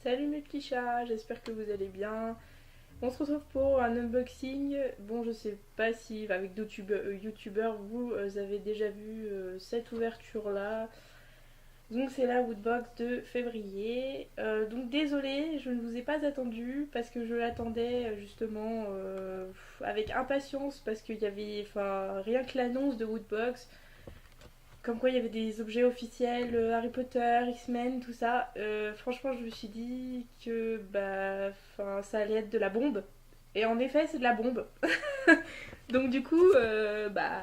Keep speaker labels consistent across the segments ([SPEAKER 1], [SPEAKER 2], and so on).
[SPEAKER 1] Salut mes petits chats, j'espère que vous allez bien. On se retrouve pour un unboxing. Bon, je sais pas si avec d'autres youtubeurs vous avez déjà vu cette ouverture là. Donc c'est la Woodbox de février. Donc désolée, je ne vous ai pas attendu parce que je l'attendais justement avec impatience parce qu'il y avait, enfin rien que l'annonce de Woodbox. Comme quoi il y avait des objets officiels, Harry Potter, X-Men, tout ça. Franchement, je me suis dit que bah, ça allait être de la bombe. Et en effet, c'est de la bombe. Donc du coup, bah,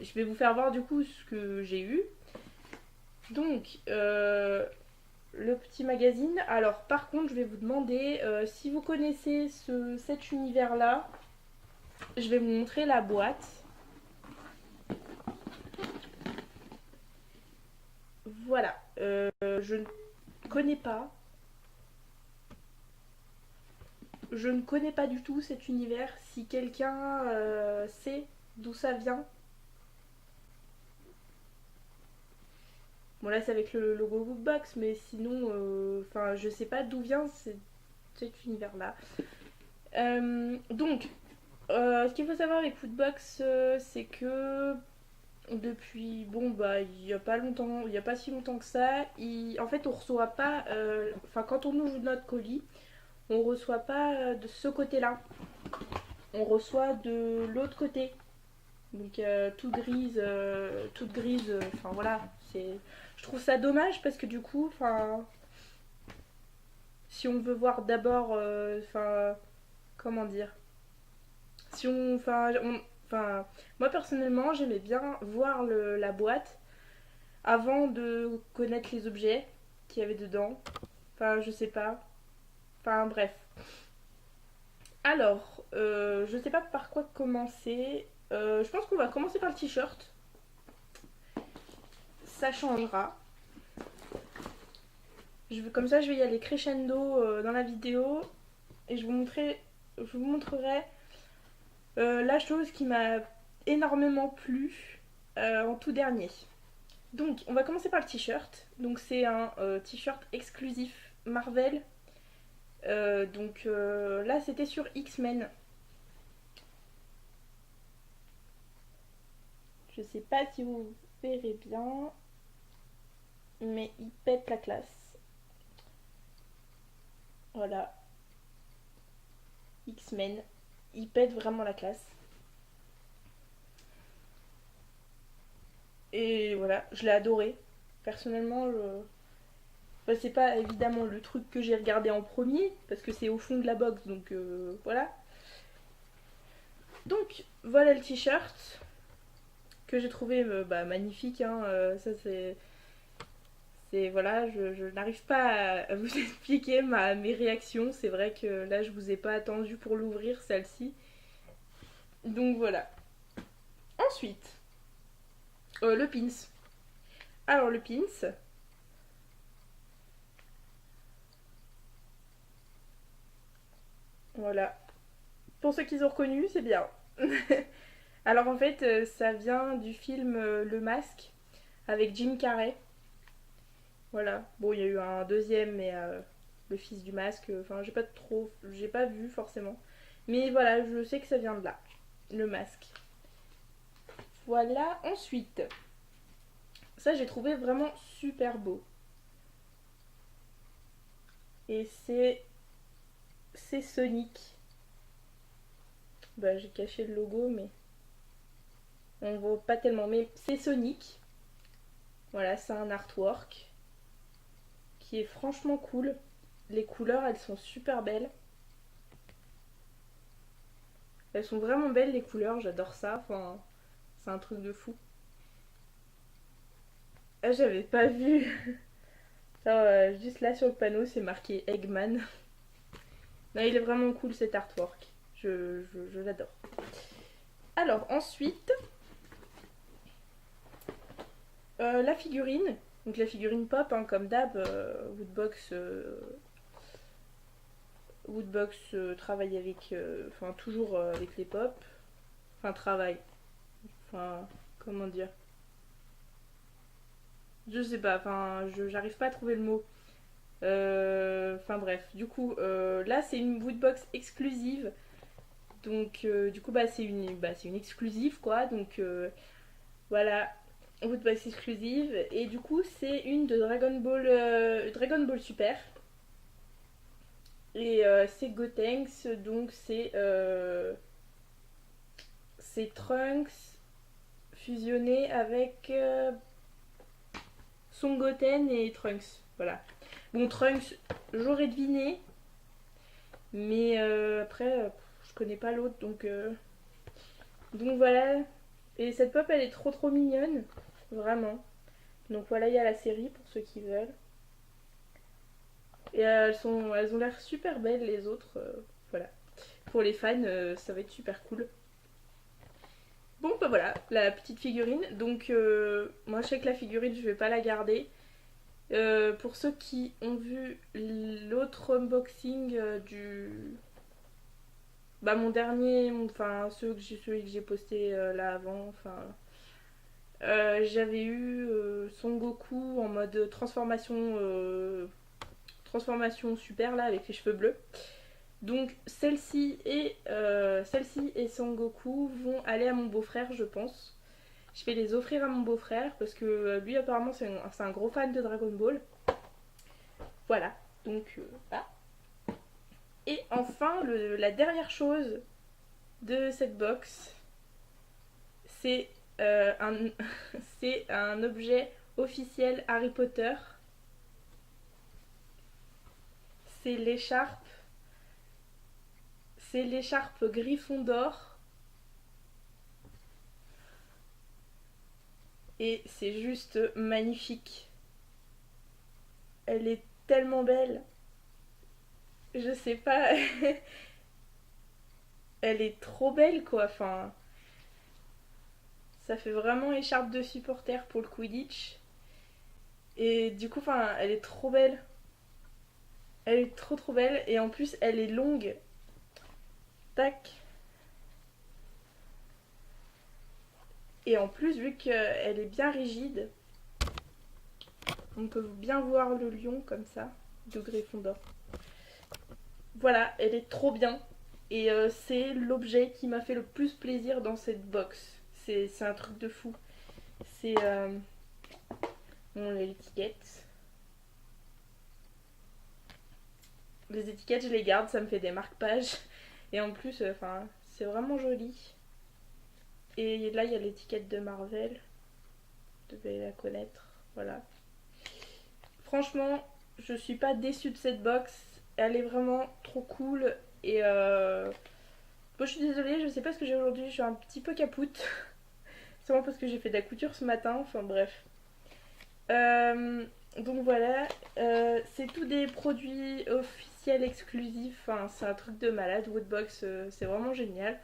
[SPEAKER 1] je vais vous faire voir du coup ce que j'ai eu. Donc, le petit magazine. Alors, par contre, je vais vous demander si vous connaissez cet univers-là. Je vais vous montrer la boîte. Voilà. Je ne connais pas. Je ne connais pas du tout cet univers. Si quelqu'un sait d'où ça vient. Bon là c'est avec le logo Woodbox, mais sinon, enfin je sais pas d'où vient cet univers là. Donc, ce qu'il faut savoir avec Woodbox, c'est que depuis, bon bah il y a pas longtemps, il y a pas si longtemps que ça, en fait on reçoit pas, enfin quand on ouvre notre colis, on reçoit pas de ce côté-là, on reçoit de l'autre côté. Donc toute grise, enfin voilà, c'est. Je trouve ça dommage parce que du coup, enfin, si on veut voir d'abord, enfin, comment dire, si on, enfin, moi personnellement, j'aimais bien voir la boîte avant de connaître les objets qu'il y avait dedans. Enfin, je sais pas. Enfin, bref. Alors, je sais pas par quoi commencer. Je pense qu'on va commencer par le t-shirt. Ça changera. Comme ça, je vais y aller crescendo dans la vidéo et je vous montrerai la chose qui m'a énormément plu en tout dernier. Donc, on va commencer par le t-shirt. Donc, c'est un t-shirt exclusif Marvel. Là, c'était sur X-Men. Je sais pas si vous verrez bien, mais il pète la classe. Voilà, X-Men. Il pète vraiment la classe. Et voilà, je l'ai adoré. Personnellement, enfin, c'est pas évidemment le truc que j'ai regardé en premier, parce que c'est au fond de la box, donc voilà. Donc voilà le t-shirt que j'ai trouvé bah, magnifique. Hein, ça c'est voilà, je n'arrive pas à vous expliquer mes réactions. C'est vrai que là je vous ai pas attendu pour l'ouvrir celle-ci. Donc voilà. Ensuite, le pins. Alors le pins, voilà. Pour ceux qui ont reconnu, c'est bien. Alors en fait, ça vient du film Le Masque avec Jim Carrey. Voilà. Bon, il y a eu un deuxième, mais le fils du masque. Enfin, j'ai pas vu forcément. Mais voilà, je sais que ça vient de là, le masque. Voilà. Ensuite, ça j'ai trouvé vraiment super beau. Et c'est Sonic. Bah, j'ai caché le logo, mais on voit pas tellement. Mais c'est Sonic. Voilà, c'est un artwork qui est franchement cool. Les couleurs, elles sont super belles. Elles sont vraiment belles les couleurs, j'adore ça. Enfin, c'est un truc de fou. Ah, j'avais pas vu. Genre, juste là sur le panneau, c'est marqué Eggman. Non, il est vraiment cool cet artwork. Je l'adore. Alors, ensuite, la figurine. Donc, la figurine pop, hein, comme d'hab, Woodbox travaille avec. Enfin, toujours avec les pop. Enfin, travaille. Enfin, comment dire. Je sais pas, enfin, j'arrive pas à trouver le mot. Enfin bref, du coup, là c'est une woodbox exclusive. Donc du coup, c'est une exclusive quoi. Donc voilà, woodbox exclusive. Et du coup, c'est une de Dragon Ball Super. Et c'est Gotenks, donc c'est Trunks fusionné avec Son Goten et Trunks. Voilà. Bon, Trunks, j'aurais deviné, mais après, je connais pas l'autre, donc voilà. Et cette pop, elle est trop trop mignonne, vraiment. Donc voilà, il y a la série pour ceux qui veulent. Et elles ont l'air super belles les autres, voilà. Pour les fans, ça va être super cool. Bon bah voilà, la petite figurine. Donc moi je sais que la figurine je vais pas la garder. Pour ceux qui ont vu l'autre unboxing du... Bah mon dernier, enfin celui que j'ai posté là avant, enfin... j'avais eu Son Goku en mode transformation super là avec les cheveux bleus. Donc celle-ci et Son Goku vont aller à mon beau-frère je pense. Je vais les offrir à mon beau-frère parce que lui apparemment c'est un gros fan de Dragon Ball. Voilà, donc voilà. Et enfin la dernière chose de cette box, c'est un, c'est un objet officiel Harry Potter. C'est l'écharpe. C'est l'écharpe Gryffondor. Et c'est juste magnifique. Elle est tellement belle. Je sais pas. Elle est trop belle quoi. Enfin, ça fait vraiment écharpe de supporter pour le Quidditch. Et du coup, enfin, elle est trop belle. Elle est trop trop belle. Et en plus, elle est longue. Tac. Et en plus, vu qu'elle est bien rigide, on peut bien voir le lion comme ça, de Gryffondor. Voilà, elle est trop bien. Et c'est l'objet qui m'a fait le plus plaisir dans cette box. C'est un truc de fou. C'est bon, l'étiquette. Les étiquettes, je les garde, ça me fait des marque-pages. Et en plus, enfin, c'est vraiment joli. Et là, il y a l'étiquette de Marvel. Vous devez la connaître. Voilà. Franchement, je suis pas déçue de cette box. Elle est vraiment trop cool. Et bon, je suis désolée, je sais pas ce que j'ai aujourd'hui. Je suis un petit peu capoute. C'est vraiment parce que j'ai fait de la couture ce matin. Enfin bref. Donc voilà. C'est tous des produits officiels exclusifs. Enfin, c'est un truc de malade. Woodbox, c'est vraiment génial.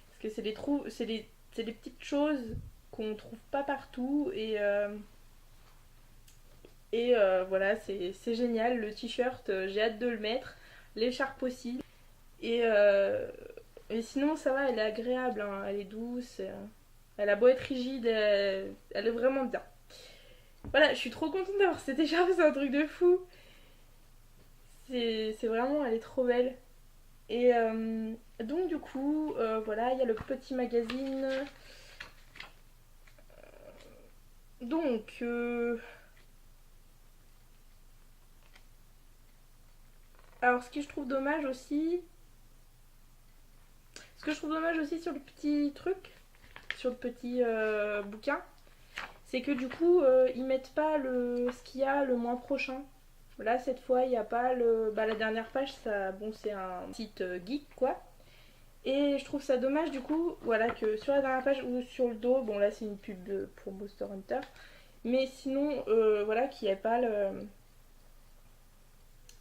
[SPEAKER 1] Parce que c'est des petites choses qu'on trouve pas partout. Et voilà, c'est génial. Le t-shirt, j'ai hâte de le mettre. L'écharpe aussi. Et, et sinon, ça va, elle est agréable. Hein. Elle est douce. Elle a beau être rigide, elle est vraiment bien. Voilà, je suis trop contente d'avoir cette écharpe. C'est un truc de fou. C'est vraiment, elle est trop belle. Et donc, du coup, voilà, il y a le petit magazine. Donc, alors, ce que je trouve dommage aussi sur le petit truc, sur le petit bouquin, c'est que du coup, ils mettent pas ce qu'il y a le mois prochain. Là, cette fois, il n'y a pas le. Bah, la dernière page, ça, bon, c'est un site geek quoi. Et je trouve ça dommage du coup, voilà, que sur la dernière page ou sur le dos, bon là c'est une pub pour Monster Hunter, mais sinon, voilà, qu'il n'y ait pas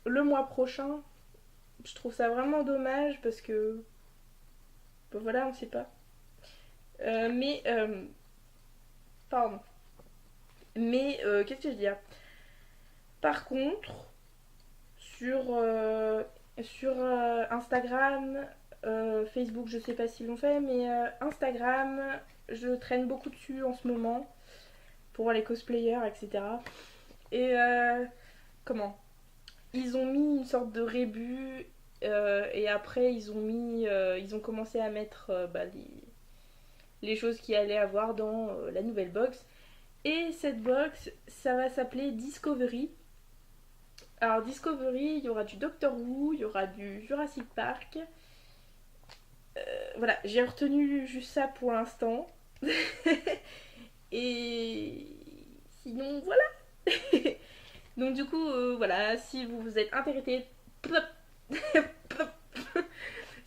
[SPEAKER 1] le mois prochain. Je trouve ça vraiment dommage parce que, bah, voilà, on sait pas. Mais, pardon. Mais, qu'est-ce que je veux dire? Par contre, sur Instagram, Facebook, je sais pas s'ils l'ont fait, mais Instagram, je traîne beaucoup dessus en ce moment pour les cosplayers, etc. Et comment ils ont mis une sorte de rébut et après ils ont commencé à mettre les choses qu'il allait avoir dans la nouvelle box. Et cette box, ça va s'appeler Discovery. Alors Discovery, il y aura du Doctor Who, il y aura du Jurassic Park. Voilà, j'ai retenu juste ça pour l'instant. Et sinon, voilà. Donc du coup, voilà, si vous êtes intéressé...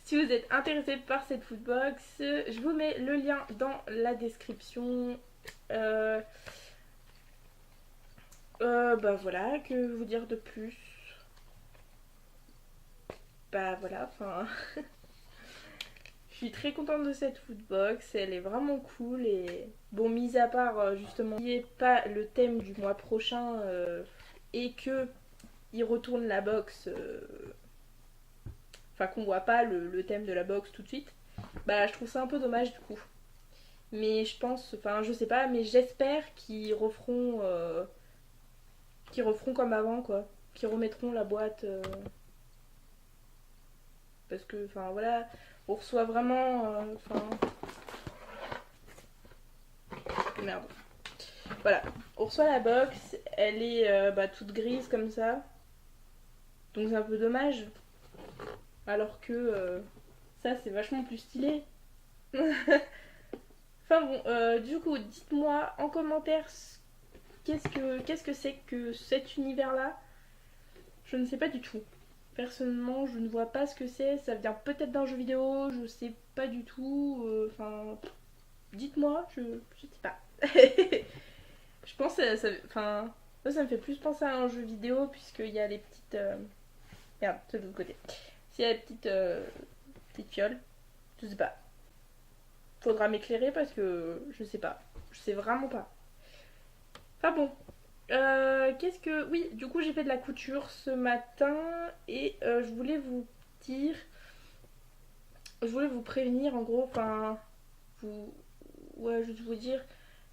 [SPEAKER 1] Si vous êtes intéressé par cette foodbox, je vous mets le lien dans la description. Bah voilà, que vous dire de plus. Bah voilà, enfin... Je suis très contente de cette foodbox, elle est vraiment cool et... Bon, mis à part justement, il n'y ait pas le thème du mois prochain et que il retourne la box... Enfin, qu'on voit pas le thème de la box tout de suite. Bah, je trouve ça un peu dommage du coup. Mais je pense, enfin, je sais pas, mais j'espère qu'ils referont comme avant, quoi. Qu'ils remettront la boîte. Parce que, enfin, voilà, on reçoit vraiment. Enfin. Merde. Voilà, on reçoit la box, elle est toute grise comme ça. Donc c'est un peu dommage. Alors que ça, c'est vachement plus stylé. Enfin bon, du coup, dites-moi en commentaire qu'est-ce que c'est que cet univers-là. Je ne sais pas du tout. Personnellement, je ne vois pas ce que c'est. Ça vient peut-être d'un jeu vidéo, je sais pas du tout. Enfin, dites-moi, je sais pas. Je pense que enfin, ça me fait plus penser à un jeu vidéo puisqu'il y a les petites... Merde, c'est de l'autre côté. S'il y a les petites fioles, je sais pas. Faudra m'éclairer parce que je sais pas. Je sais vraiment pas. Enfin bon. Qu'est-ce que... Oui, du coup j'ai fait de la couture ce matin et je voulais vous dire... Je voulais vous prévenir en gros, enfin... Vous... Ouais, juste vous dire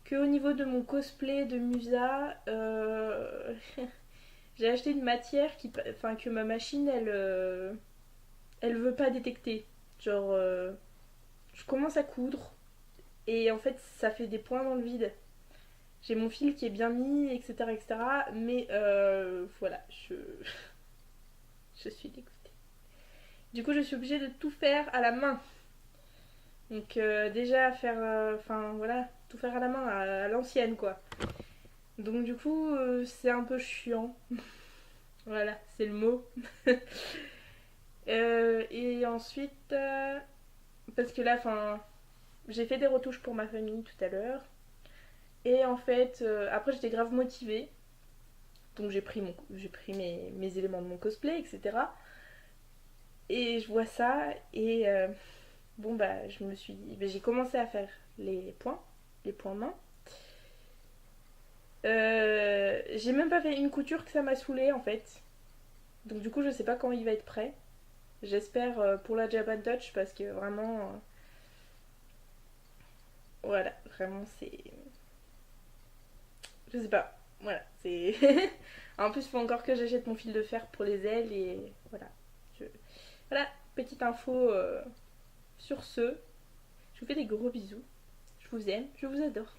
[SPEAKER 1] qu'au niveau de mon cosplay de Musa, j'ai acheté une matière enfin, que ma machine, elle veut pas détecter. Genre, je commence à coudre et en fait, ça fait des points dans le vide. J'ai mon fil qui est bien mis, etc. etc. Mais voilà, je suis dégoûtée. Du coup, je suis obligée de tout faire à la main. Donc, déjà, faire. Enfin, voilà, tout faire à la main, à l'ancienne, quoi. Donc, du coup, c'est un peu chiant. Voilà, c'est le mot. Et ensuite, parce que là, enfin, j'ai fait des retouches pour ma famille tout à l'heure. Et en fait, après, j'étais grave motivée. Donc, j'ai pris mes éléments de mon cosplay, etc. Et je vois ça, et bon, bah, je me suis dit, bah, j'ai commencé à faire les points main. J'ai même pas fait une couture que ça m'a saoulée en fait. Donc, du coup, je sais pas quand il va être prêt. J'espère pour la Japan Touch parce que vraiment, voilà, vraiment c'est. Je sais pas, voilà, c'est. En plus, il faut encore que j'achète mon fil de fer pour les ailes et voilà. Je... Voilà, petite info sur ce. Je vous fais des gros bisous. Je vous aime, je vous adore.